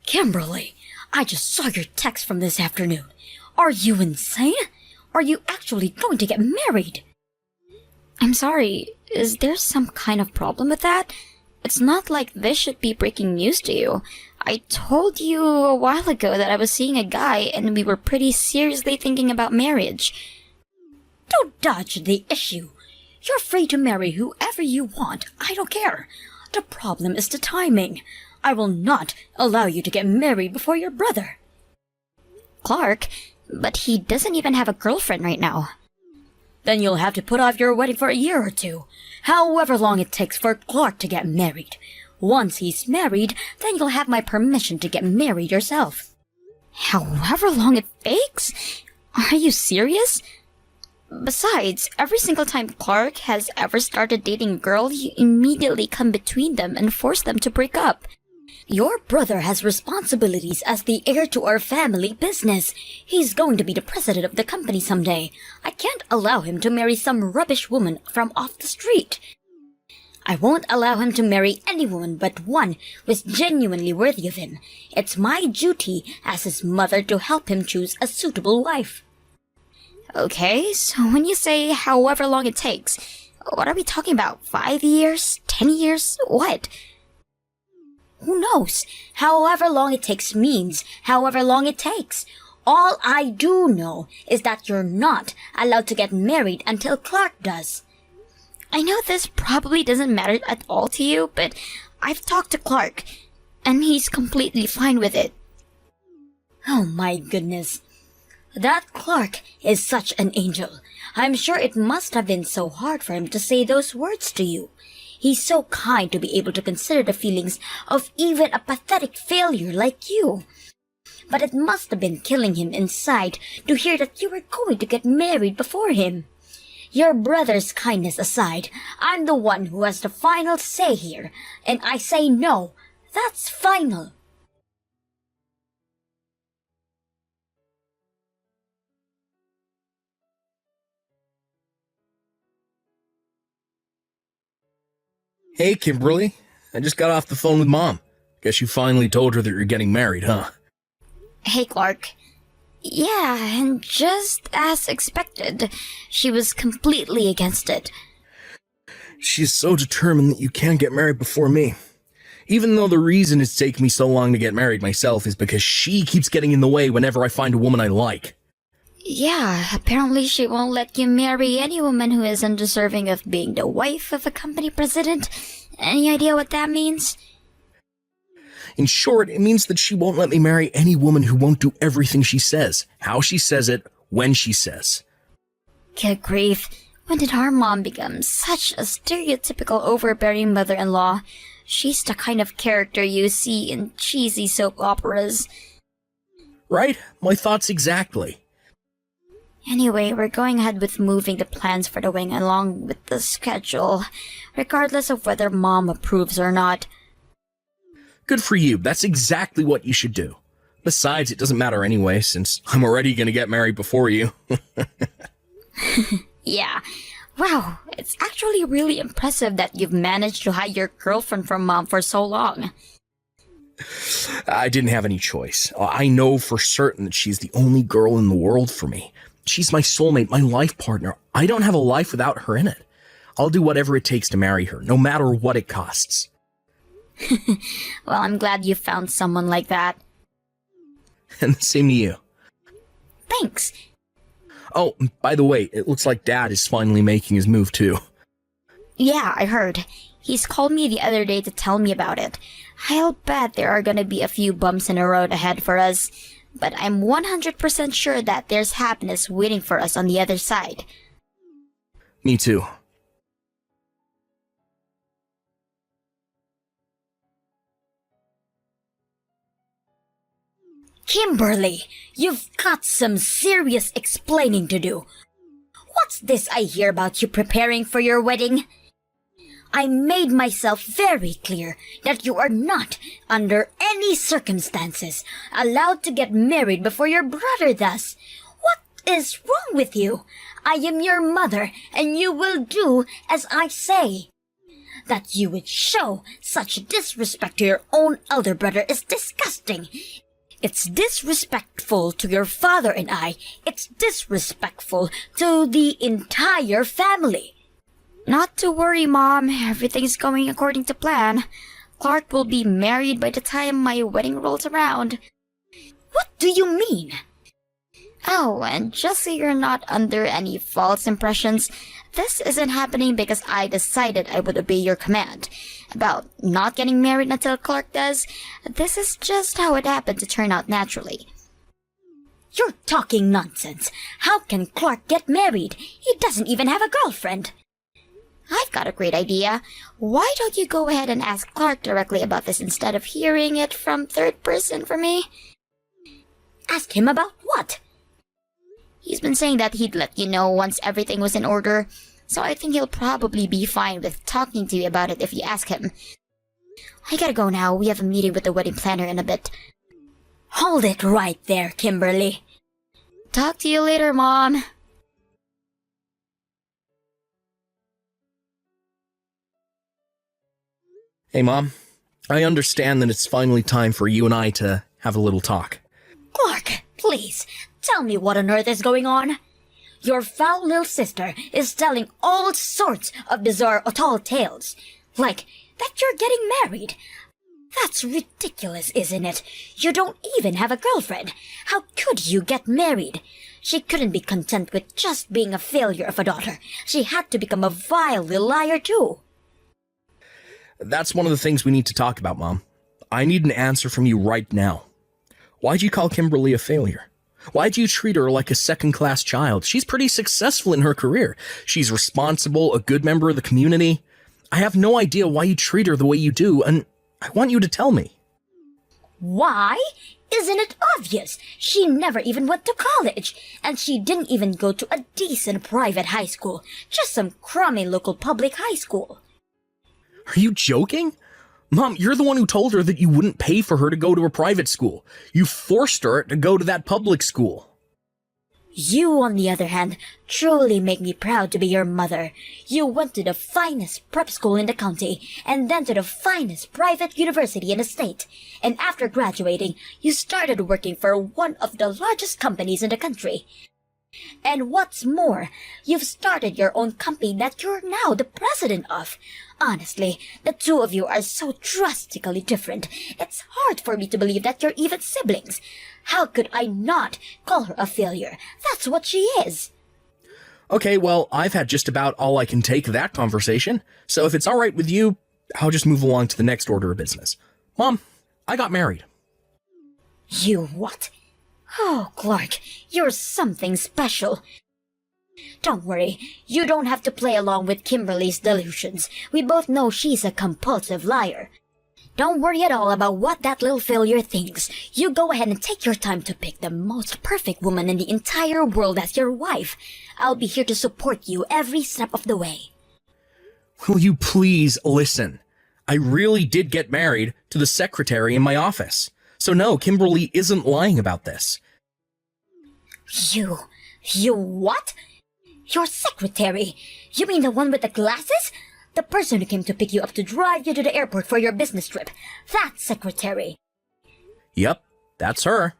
Kimberly, I just saw your text from this afternoon. Are you insane? Are you actually going to get married? I'm sorry, is there some kind of problem with that? It's not like this should be breaking news to you. I told you a while ago that I was seeing a guy and we were pretty seriously thinking about marriage. Don't dodge the issue. You're free to marry whoever you want. I don't care. The problem is the timing. I will not allow you to get married before your brother. Clark, but he doesn't even have a girlfriend right now. Then you'll have to put off your wedding for a year or two, however long it takes for Clark to get married. Once he's married, then you'll have my permission to get married yourself. However long it takes? Are you serious? Besides, every single time Clark has ever started dating a girl, you immediately come between them and force them to break up. Your brother has responsibilities as the heir to our family business. He's going to be the president of the company someday. I can't allow him to marry some rubbish woman from off the street. I won't allow him to marry any woman but one who is genuinely worthy of him. It's my duty as his mother to help him choose a suitable wife. Okay, so when you say however long it takes, what are we talking about? 5 years? 10 years? What? Who knows? However long it takes means however long it takes. All I do know is that you're not allowed to get married until Clark does. I know this probably doesn't matter at all to you, but I've talked to Clark, and he's completely fine with it. Oh my goodness. That Clark is such an angel. I'm sure it must have been so hard for him to say those words to you. He's so kind to be able to consider the feelings of even a pathetic failure like you. But it must have been killing him inside to hear that you were going to get married before him. Your brother's kindness aside, I'm the one who has the final say here, and I say no. That's final. Hey, Kimberly. I just got off the phone with Mom. Guess you finally told her that you're getting married, huh? Hey, Clark. Yeah, and just as expected, she was completely against it. She's so determined that you can't get married before me. Even though the reason it's taken me so long to get married myself is because she keeps getting in the way whenever I find a woman I like. Yeah, apparently she won't let you marry any woman who is undeserving of being the wife of a company president. Any idea what that means? In short, it means that she won't let me marry any woman who won't do everything she says, how she says it, when she says. Good grief. When did our mom become such a stereotypical overbearing mother-in-law? She's the kind of character you see in cheesy soap operas. Right? My thoughts exactly. Anyway, we're going ahead with moving the plans for the wedding along with the schedule, regardless of whether Mom approves or not. Good for you. That's exactly what you should do. Besides, it doesn't matter anyway, since I'm already gonna get married before you. Yeah. Wow, it's actually really impressive that you've managed to hide your girlfriend from Mom for so long. I didn't have any choice. I know for certain that she's the only girl in the world for me. She's my soulmate, my life partner. I don't have a life without her in it. I'll do whatever it takes to marry her, no matter what it costs. Well, I'm glad you found someone like that. And the same to you. Thanks. Oh, by the way, it looks like Dad is finally making his move too. Yeah, I heard. He's called me the other day to tell me about it. I'll bet there are gonna be a few bumps in the road ahead for us, but I'm 100% sure that there's happiness waiting for us on the other side. Me too. Kimberly, you've got some serious explaining to do. What's this I hear about you preparing for your wedding? I made myself very clear that you are not, under any circumstances, allowed to get married before your brother does. What is wrong with you? I am your mother, and you will do as I say. That you would show such disrespect to your own elder brother is disgusting. It's disrespectful to your father and I. It's disrespectful to the entire family. Not to worry, Mom. Everything's going according to plan. Clark will be married by the time my wedding rolls around. What do you mean? Oh, and just so you're not under any false impressions, this isn't happening because I decided I would obey your command about not getting married until Clark does. This is just how it happened to turn out naturally. You're talking nonsense. How can Clark get married? He doesn't even have a girlfriend. I've got a great idea. Why don't you go ahead and ask Clark directly about this instead of hearing it from third person from me? Ask him about what? He's been saying that he'd let you know once everything was in order, so I think he'll probably be fine with talking to you about it if you ask him. I gotta go now. We have a meeting with the wedding planner in a bit. Hold it right there, Kimberly. Talk to you later, Mom. Hey, Mom. I understand that it's finally time for you and I to have a little talk. Clark, please, tell me what on earth is going on. Your foul little sister is telling all sorts of bizarre tall tales. Like, that you're getting married. That's ridiculous, isn't it? You don't even have a girlfriend. How could you get married? She couldn't be content with just being a failure of a daughter. She had to become a vile little liar, too. That's one of the things we need to talk about, Mom. I need an answer from you right now. Why'd you call Kimberly a failure? Why'd you treat her like a second-class child? She's pretty successful in her career. She's responsible, a good member of the community. I have no idea why you treat her the way you do, and I want you to tell me. Why? Isn't it obvious? She never even went to college, and she didn't even go to a decent private high school, just some crummy local public high school. Are you joking? Mom, you're the one who told her that you wouldn't pay for her to go to a private school. You forced her to go to that public school. You, on the other hand, truly make me proud to be your mother. You went to the finest prep school in the county, and then to the finest private university in the state. And after graduating, you started working for one of the largest companies in the country. And what's more, you've started your own company that you're now the president of. Honestly, the two of you are so drastically different. It's hard for me to believe that you're even siblings. How could I not call her a failure? That's what she is. Okay, well, I've had just about all I can take of that conversation, so if it's all right with you, I'll just move along to the next order of business. Mom, I got married. You what? Oh, Clark, you're something special. Don't worry, you don't have to play along with Kimberly's delusions. We both know she's a compulsive liar. Don't worry at all about what that little failure thinks. You go ahead and take your time to pick the most perfect woman in the entire world as your wife. I'll be here to support you every step of the way. Will you please listen? I really did get married to the secretary in my office. So no, Kimberly isn't lying about this. You what? Your secretary? You mean the one with the glasses? The person who came to pick you up to drive you to the airport for your business trip. That secretary. Yep, that's her.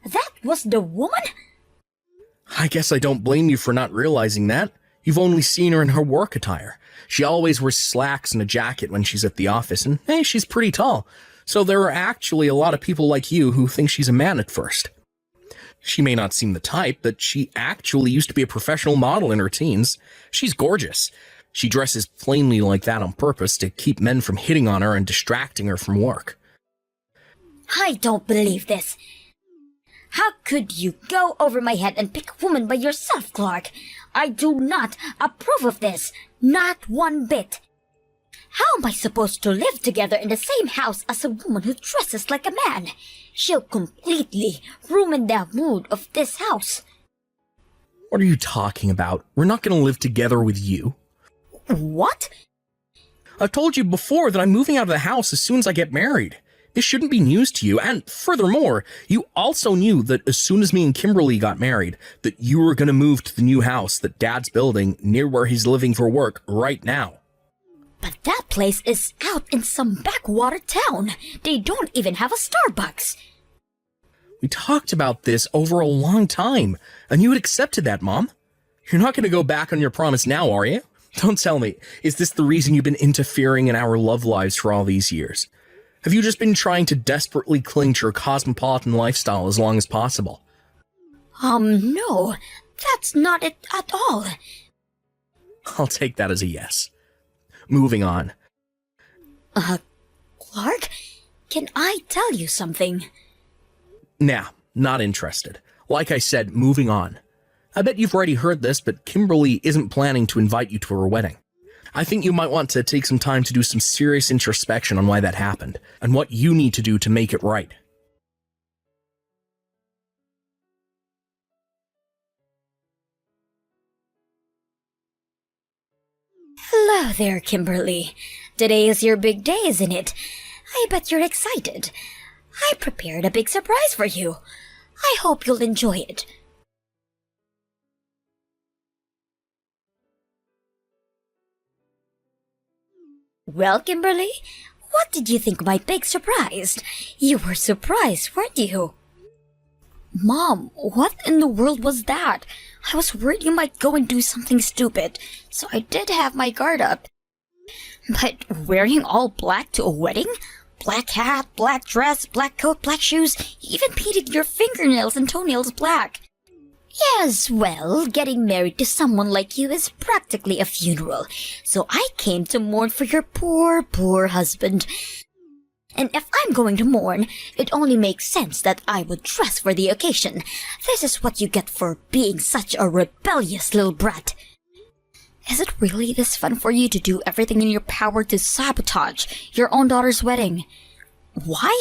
That was the woman? I guess I don't blame you for not realizing that. You've only seen her in her work attire. She always wears slacks and a jacket when she's at the office, and hey, she's pretty tall. So there are actually a lot of people like you who think she's a man at first. She may not seem the type, but she actually used to be a professional model in her teens. She's gorgeous. She dresses plainly like that on purpose to keep men from hitting on her and distracting her from work. I don't believe this. How could you go over my head and pick a woman by yourself, Clark? I do not approve of this. Not one bit. How am I supposed to live together in the same house as a woman who dresses like a man? She'll completely ruin the mood of this house. What are you talking about? We're not going to live together with you. What? I've told you before that I'm moving out of the house as soon as I get married. This shouldn't be news to you, and furthermore, you also knew that as soon as me and Kimberly got married, that you were going to move to the new house that Dad's building near where he's living for work right now. But that place is out in some backwater town. They don't even have a Starbucks. We talked about this over a long time, and you had accepted that, Mom. You're not going to go back on your promise now, are you? Don't tell me. Is this the reason you've been interfering in our love lives for all these years? Have you just been trying to desperately cling to your cosmopolitan lifestyle as long as possible? No. That's not it at all. I'll take that as a yes. Moving on. Clark? Can I tell you something? Nah, not interested. Like I said, moving on. I bet you've already heard this, but Kimberly isn't planning to invite you to her wedding. I think you might want to take some time to do some serious introspection on why that happened, and what you need to do to make it right. Hello there, Kimberly. Today is your big day, isn't it? I bet you're excited. I prepared a big surprise for you. I hope you'll enjoy it. Well, Kimberly, what did you think of my big surprise? You were surprised, weren't you? Mom, what in the world was that? I was worried you might go and do something stupid, so I did have my guard up. But wearing all black to a wedding? Black hat, black dress, black coat, black shoes, you even painted your fingernails and toenails black. Yes, well, getting married to someone like you is practically a funeral, so I came to mourn for your poor, poor husband. And if I'm going to mourn, it only makes sense that I would dress for the occasion. This is what you get for being such a rebellious little brat. Is it really this fun for you to do everything in your power to sabotage your own daughter's wedding? Why?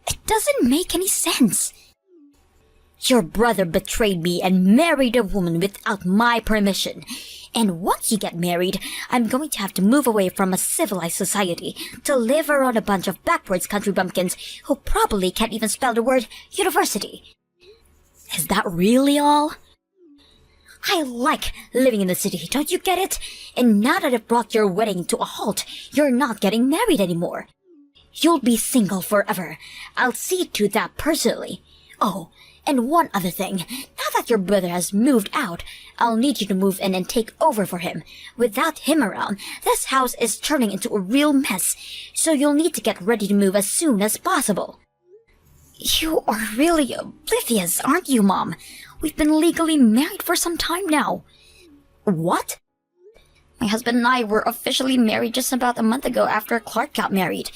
It doesn't make any sense. Your brother betrayed me and married a woman without my permission. And once you get married, I'm going to have to move away from a civilized society to live around a bunch of backwards country bumpkins who probably can't even spell the word university. Is that really all? I like living in the city, don't you get it? And now that I've brought your wedding to a halt, you're not getting married anymore. You'll be single forever. I'll see to that personally. Oh, and one other thing. Now that your brother has moved out, I'll need you to move in and take over for him. Without him around, this house is turning into a real mess, so you'll need to get ready to move as soon as possible. You are really oblivious, aren't you, Mom? We've been legally married for some time now. What? My husband and I were officially married just about a month ago after Clark got married.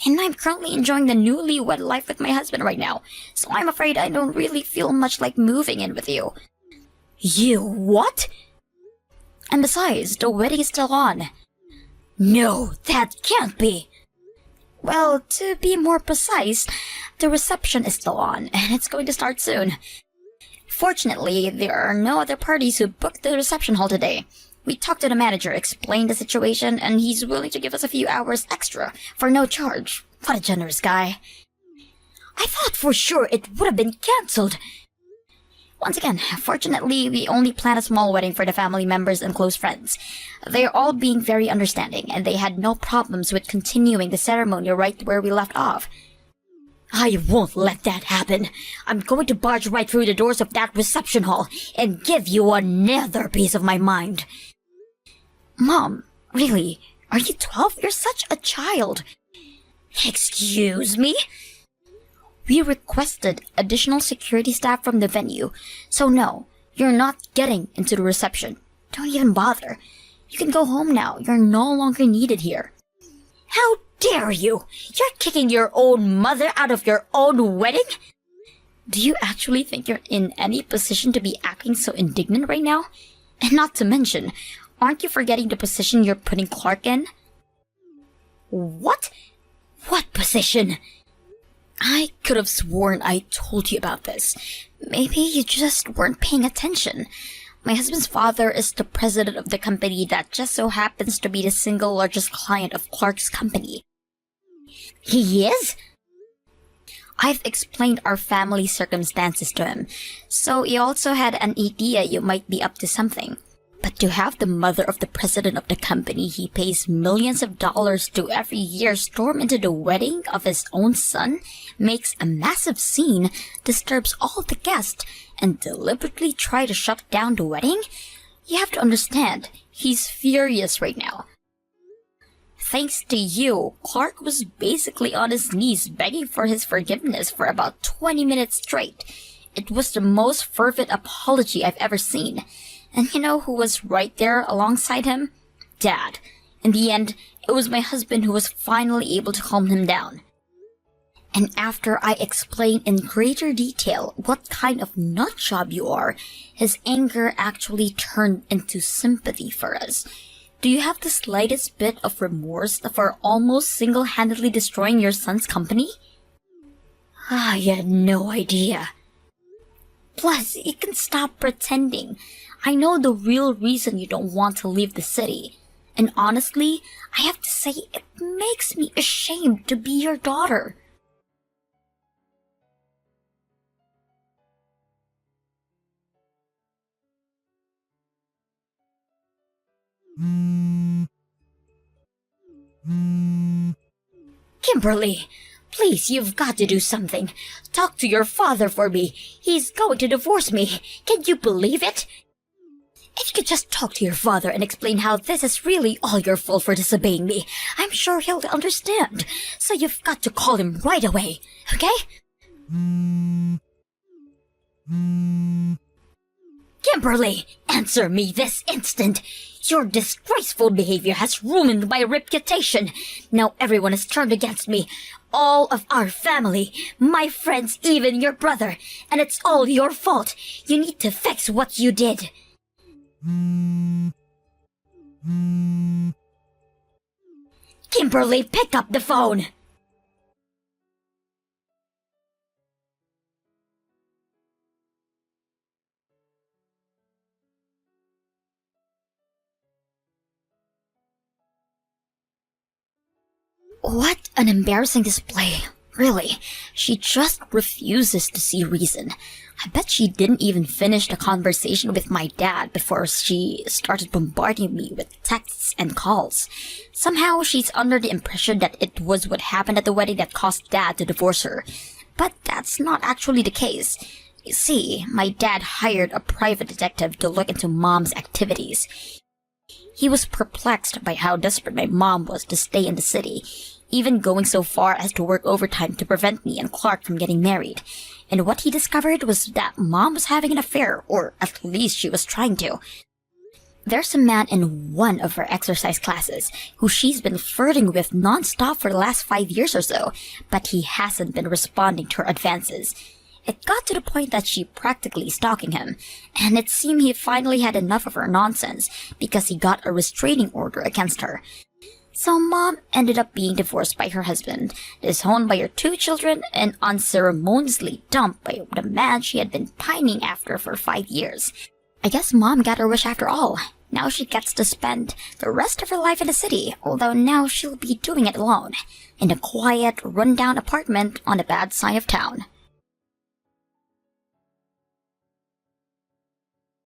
And I'm currently enjoying the newlywed life with my husband right now, so I'm afraid I don't really feel much like moving in with you. You what? And besides, the wedding is still on. No, that can't be. Well, to be more precise, the reception is still on, and it's going to start soon. Fortunately, there are no other parties who booked the reception hall today. We talked to the manager, explained the situation, and he's willing to give us a few hours extra for no charge. What a generous guy. I thought for sure it would have been cancelled. Once again, fortunately, we only planned a small wedding for the family members and close friends. They're all being very understanding, and they had no problems with continuing the ceremony right where we left off. I won't let that happen. I'm going to barge right through the doors of that reception hall and give you another piece of my mind. Mom, really? Are you 12? You're such a child. Excuse me? We requested additional security staff from the venue, so no, you're not getting into the reception. Don't even bother. You can go home now. You're no longer needed here. How dare you? You're kicking your own mother out of your own wedding? Do you actually think you're in any position to be acting so indignant right now? And not to mention, aren't you forgetting the position you're putting Clark in? What? What position? I could have sworn I told you about this. Maybe you just weren't paying attention. My husband's father is the president of the company that just so happens to be the single largest client of Clark's company. He is? I've explained our family circumstances to him, so he also had an idea you might be up to something. But But to have the mother of the president of the company he pays millions of dollars to every year storm into the wedding of his own son, makes a massive scene, disturbs all the guests, and deliberately try to shut down the wedding? You have to understand, he's furious right now. Thanks to you, Clark was basically on his knees begging for his forgiveness for about 20 minutes straight. It was the most fervent apology I've ever seen. And you know who was right there alongside him? Dad. In the end, it was my husband who was finally able to calm him down. And after I explained in greater detail what kind of nutjob you are, his anger actually turned into sympathy for us. Do you have the slightest bit of remorse for almost single-handedly destroying your son's company? You had no idea. Plus, you can stop pretending. I know the real reason you don't want to leave the city. And honestly, I have to say, it makes me ashamed to be your daughter. Kimberly, please, you've got to do something. Talk to your father for me. He's going to divorce me. Can you believe it? If you could just talk to your father and explain how this is really all your fault for disobeying me, I'm sure he'll understand. So you've got to call him right away, okay? Kimberly, answer me this instant. Your disgraceful behavior has ruined my reputation. Now everyone has turned against me. All of our family, my friends, even your brother. And it's all your fault. You need to fix what you did. Kimberly, pick up the phone. What an embarrassing display. Really, she just refuses to see reason. I bet she didn't even finish the conversation with my dad before she started bombarding me with texts and calls. Somehow she's under the impression that it was what happened at the wedding that caused Dad to divorce her. But that's not actually the case. You see, my dad hired a private detective to look into Mom's activities. He was perplexed by how desperate my mom was to stay in the city, even going so far as to work overtime to prevent me and Clark from getting married. And what he discovered was that Mom was having an affair, or at least she was trying to. There's a man in one of her exercise classes who she's been flirting with non-stop for the last 5 years or so, but he hasn't been responding to her advances. It got to the point that she practically stalking him, and it seemed he finally had enough of her nonsense because he got a restraining order against her. So Mom ended up being divorced by her husband, disowned by her 2 children, and unceremoniously dumped by the man she had been pining after for 5 years. I guess Mom got her wish after all. Now she gets to spend the rest of her life in the city, although now she'll be doing it alone, in a quiet, run-down apartment on the bad side of town.